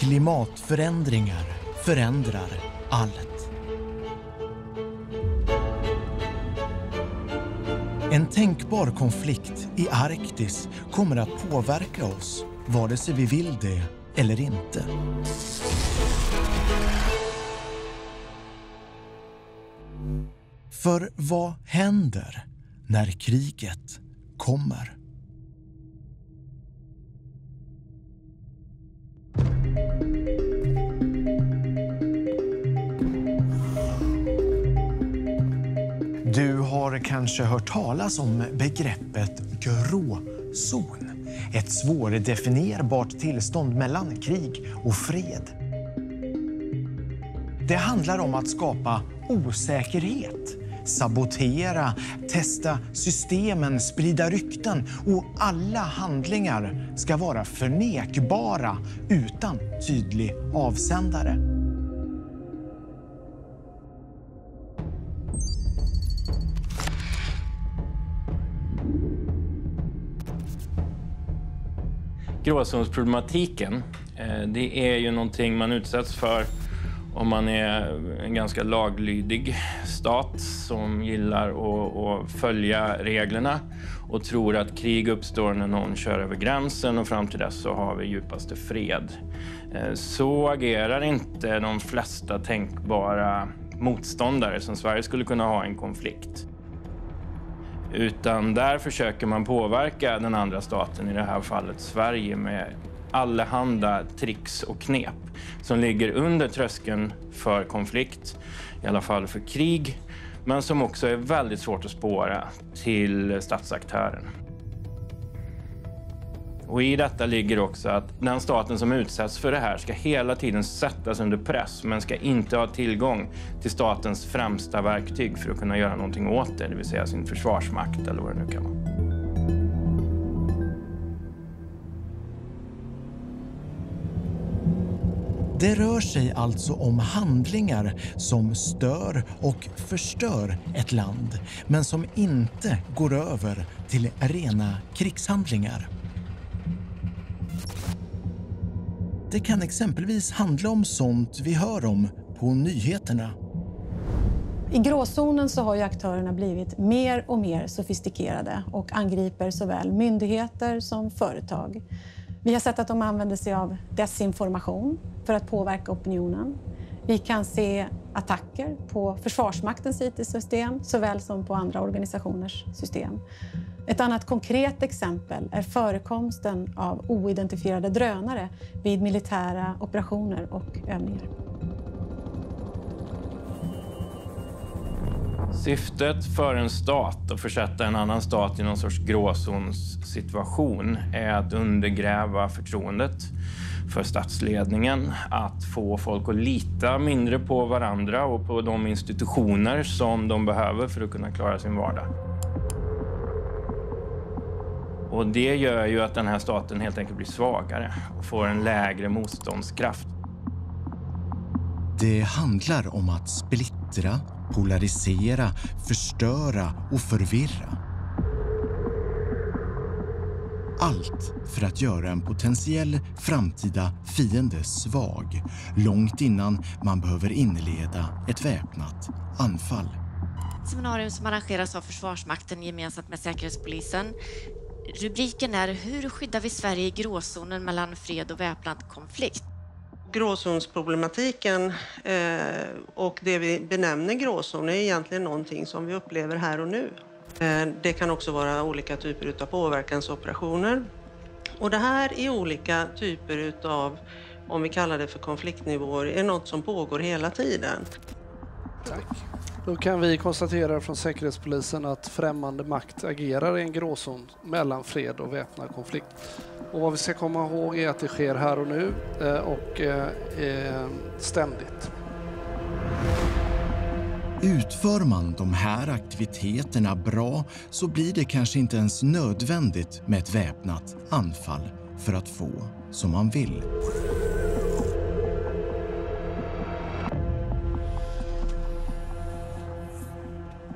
Klimatförändringar förändrar allt. En tänkbar konflikt i Arktis kommer att påverka oss, vare sig vi vill det eller inte. För vad händer när kriget kommer? Du har kanske hört talas om begreppet gråzon. Ett svårdefinierbart tillstånd mellan krig och fred. Det handlar om att skapa osäkerhet, sabotera, testa systemen, sprida rykten och alla handlingar ska vara förnekbara utan tydlig avsändare. Gråzonsproblematiken, det är ju någonting man utsätts för om man är en ganska laglydig stat som gillar att följa reglerna och tror att krig uppstår när någon kör över gränsen och fram till dess så har vi djupaste fred. Så agerar inte de flesta tänkbara motståndare som Sverige skulle kunna ha en konflikt. Utan där försöker man påverka den andra staten, i det här fallet Sverige, med allehanda tricks och knep som ligger under tröskeln för konflikt, i alla fall för krig, men som också är väldigt svårt att spåra till statsaktören. Och i detta ligger också att den staten som utsätts för det här ska hela tiden sättas under press, men ska inte ha tillgång till statens främsta verktyg för att kunna göra någonting åt det, det vill säga sin försvarsmakt eller vad det nu kan vara. Det rör sig alltså om handlingar som stör och förstör ett land, men som inte går över till rena krigshandlingar. Det kan exempelvis handla om sånt vi hör om på nyheterna. I gråzonen så har ju aktörerna blivit mer och mer sofistikerade och angriper såväl myndigheter som företag. Vi har sett att de använder sig av desinformation för att påverka opinionen. Vi kan se attacker på Försvarsmaktens IT-system såväl som på andra organisationers system. Ett annat konkret exempel är förekomsten av oidentifierade drönare vid militära operationer och övningar. Syftet för en stat att försätta en annan stat i någon sorts gråzonssituation är att undergräva förtroendet för statsledningen, att få folk att lita mindre på varandra och på de institutioner som de behöver för att kunna klara sin vardag. Och det gör ju att den här staten helt enkelt blir svagare och får en lägre motståndskraft. Det handlar om att splittra, polarisera, förstöra och förvirra. Allt för att göra en potentiell framtida fiende svag, långt innan man behöver inleda ett väpnat anfall. Seminarium som arrangeras av Försvarsmakten gemensamt med Säkerhetspolisen. Rubriken är "Hur skyddar vi Sverige i gråzonen mellan fred och väpnad konflikt?" Gråzonsproblematiken och det vi benämner gråzon är egentligen någonting som vi upplever här och nu. Det kan också vara olika typer av påverkansoperationer. Och det här är olika typer av, om vi kallar det för konfliktnivåer, är något som pågår hela tiden. Tack. Då kan vi konstatera från Säkerhetspolisen att främmande makt agerar i en gråzon mellan fred och väpnad konflikt. Och vad vi ska komma ihåg är att det sker här och nu och ständigt. Utför man de här aktiviteterna bra så blir det kanske inte ens nödvändigt med ett väpnat anfall för att få som man vill.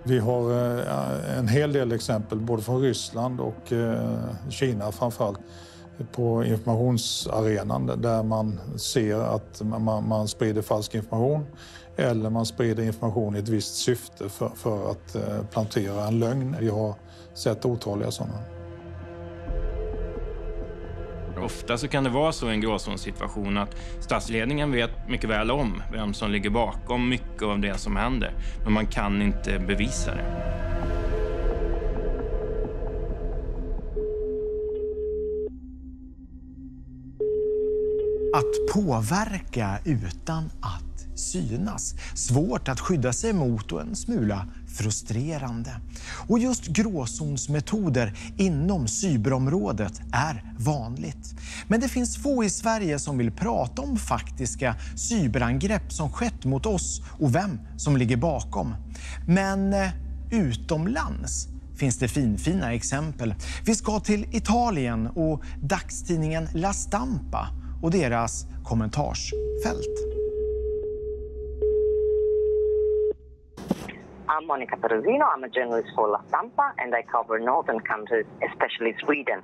Vi har en hel del exempel både från Ryssland och Kina framförallt på informationsarenan där man ser att man sprider falsk information eller man sprider information i ett visst syfte för att plantera en lögn. Vi har sett otaliga sådana. Ofta så kan det vara så i en gråzonsituation att statsledningen vet mycket väl om vem som ligger bakom mycket av det som händer, men man kan inte bevisa det. Att påverka utan att synas. Svårt att skydda sig mot och en smula frustrerande. Och just gråzonsmetoder inom cyberområdet är vanligt. Men det finns få i Sverige som vill prata om faktiska cyberangrepp som skett mot oss och vem som ligger bakom. Men utomlands finns det fina exempel. Vi ska till Italien och dagstidningen La Stampa och deras kommentarsfält. I'm Monica Perugino. I'm a journalist for La Stampa and I cover northern countries, especially Sweden.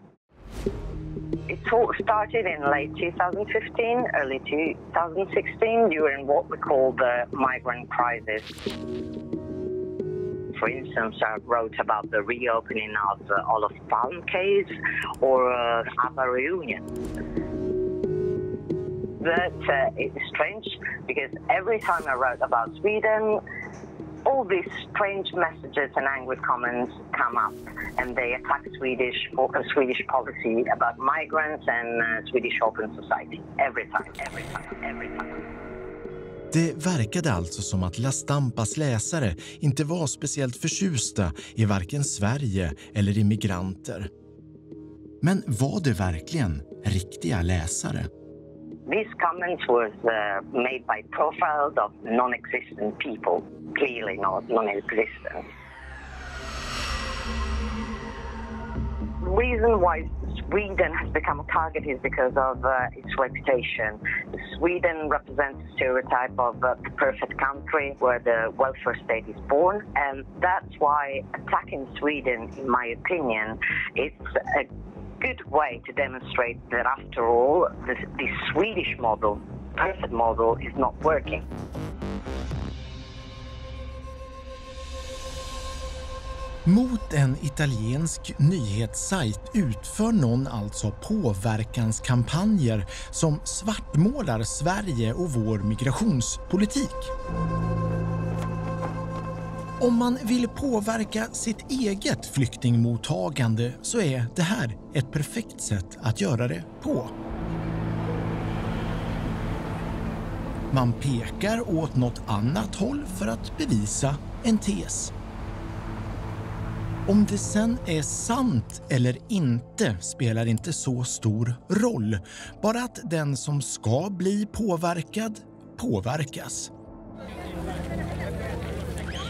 It started in late 2015, early 2016 during what we call the migrant crisis. For instance, I wrote about the reopening of the Olof Palme case or ABBA reunion. But it's strange because every time I wrote about Sweden, all these strange messages and angry comments come up and they attack Swedish policy about migrants and Swedish open society. Every time. Det verkade alltså som att La Stampas läsare inte var speciellt förtjusta i varken Sverige eller immigranter. Men var det verkligen riktiga läsare? These comments was made by profiles of non-existent people, clearly not non-existent. The reason why Sweden has become a target is because of its reputation. Sweden represents a stereotype of the perfect country where the welfare state is born, and that's why attacking Sweden, in my opinion, it's a good way to demonstrate that after all, the Swedish model, perfect model, is not working. Mot en italiensk nyhetssajt utför någon alltså påverkanskampanjer som svartmålar Sverige och vår migrationspolitik. Om man vill påverka sitt eget flyktingmottagande så är det här ett perfekt sätt att göra det på. Man pekar åt något annat håll för att bevisa en tes. Om det sen är sant eller inte spelar inte så stor roll. Bara att den som ska bli påverkad påverkas.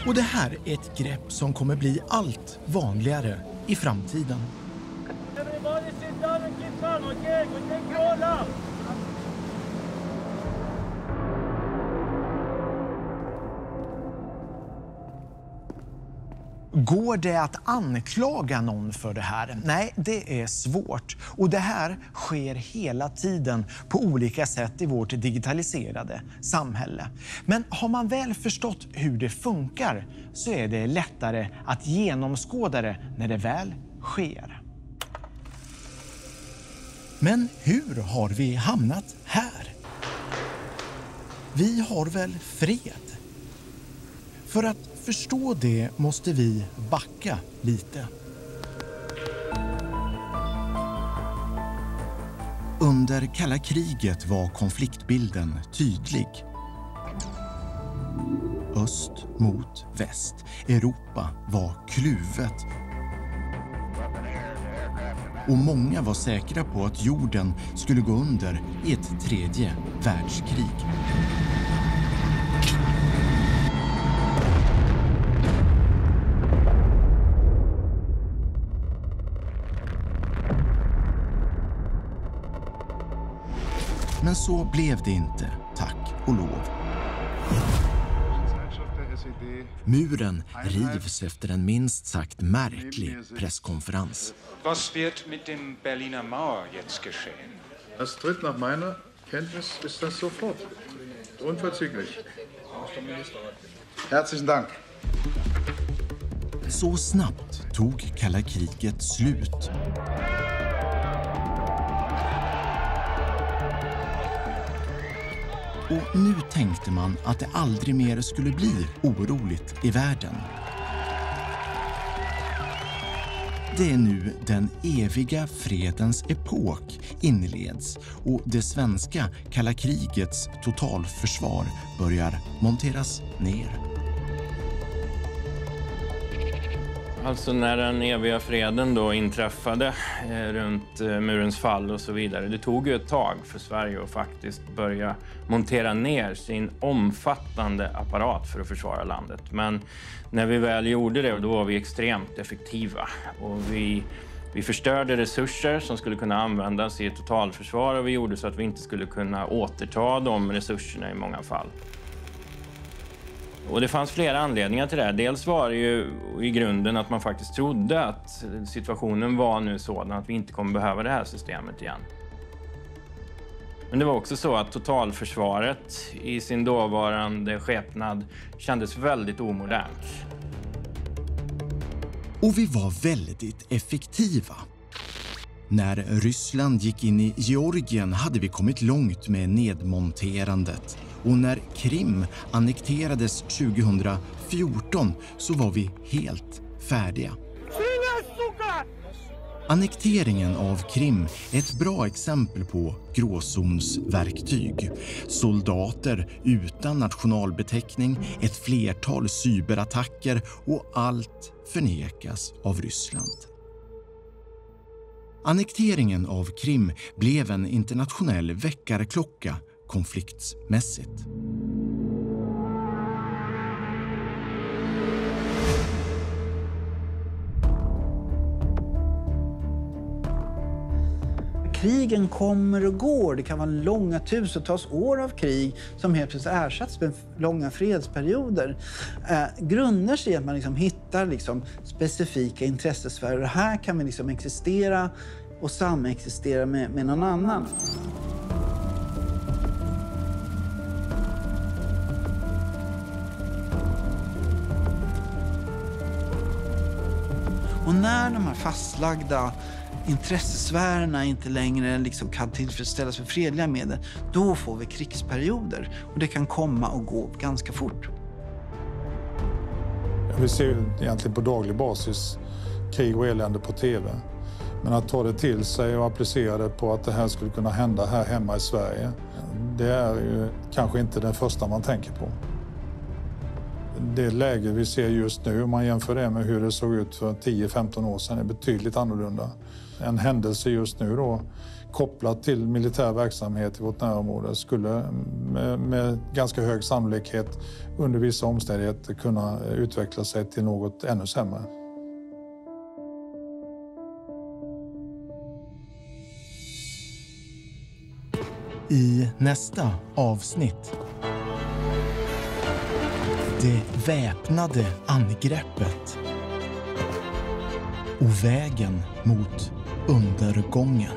Och det här är ett grepp som kommer bli allt vanligare i framtiden. Går det att anklaga någon för det här? Nej, det är svårt. Och det här sker hela tiden på olika sätt i vårt digitaliserade samhälle. Men har man väl förstått hur det funkar så är det lättare att genomskåda det när det väl sker. Men hur har vi hamnat här? Vi har väl fred? För att förstå det måste vi backa lite. Under kalla kriget var konfliktbilden tydlig. Öst mot väst. Europa var kluvet. Och många var säkra på att jorden skulle gå under i ett tredje världskrig. Men så blev det inte, tack och lov. Zeitschrift der SED Muren rivs efter en minst sagt märklig presskonferens. Was wird mit dem Berliner Mauer jetzt geschehen? Das tritt nach meiner Kenntnis ist das sofort. Unverzüglich. Herzlichen Dank. Så snabbt tog kalla kriget slut. Och nu tänkte man att det aldrig mer skulle bli oroligt i världen. Det är nu den eviga fredens epok inleds och det svenska kalla krigets totalförsvar börjar monteras ner. Alltså när den eviga freden då inträffade runt murens fall och så vidare. Det tog ju ett tag för Sverige att faktiskt börja montera ner sin omfattande apparat för att försvara landet. Men när vi väl gjorde det, då var vi extremt effektiva. Och vi förstörde resurser som skulle kunna användas i ett totalförsvar och vi gjorde så att vi inte skulle kunna återta de resurserna i många fall. Och det fanns flera anledningar till det. Dels var det ju i grunden att man faktiskt trodde att situationen var nu sådan att vi inte kommer behöva det här systemet igen. Men det var också så att totalförsvaret i sin dåvarande skepnad kändes väldigt omodernt. Och vi var väldigt effektiva. När Ryssland gick in i Georgien hade vi kommit långt med nedmonterandet. Och när Krim annekterades 2014 så var vi helt färdiga. Annekteringen av Krim är ett bra exempel på gråzonsverktyg. Soldater utan nationalbeteckning, ett flertal cyberattacker och allt förnekas av Ryssland. Annekteringen av Krim blev en internationell väckarklocka konfliktsmässigt. Krigen kommer och går. Det kan vara långa tusentals år av krig som helt plötsligt ersatts med långa fredsperioder. Grundar sig i att man hittar specifika intressesfärer. Och här kan vi existera och samexistera med någon annan. Och när de här fastlagda intressesfärerna inte längre kan tillfredsställas med fredliga medel, då får vi krigsperioder. Och det kan komma och gå ganska fort. Vi ser ju egentligen på daglig basis krig och elände på tv. Men att ta det till sig och applicera det på att det här skulle kunna hända här hemma i Sverige, det är ju kanske inte det första man tänker på. Det läge vi ser just nu, om man jämför det med hur det såg ut för 10-15 år sedan, är betydligt annorlunda. En händelse just nu då, kopplat till militär verksamhet i vårt närområde, skulle med ganska hög sannolikhet under vissa omständigheter kunna utveckla sig till något ännu sämre. I nästa avsnitt. Det väpnade angreppet och vägen mot undergången.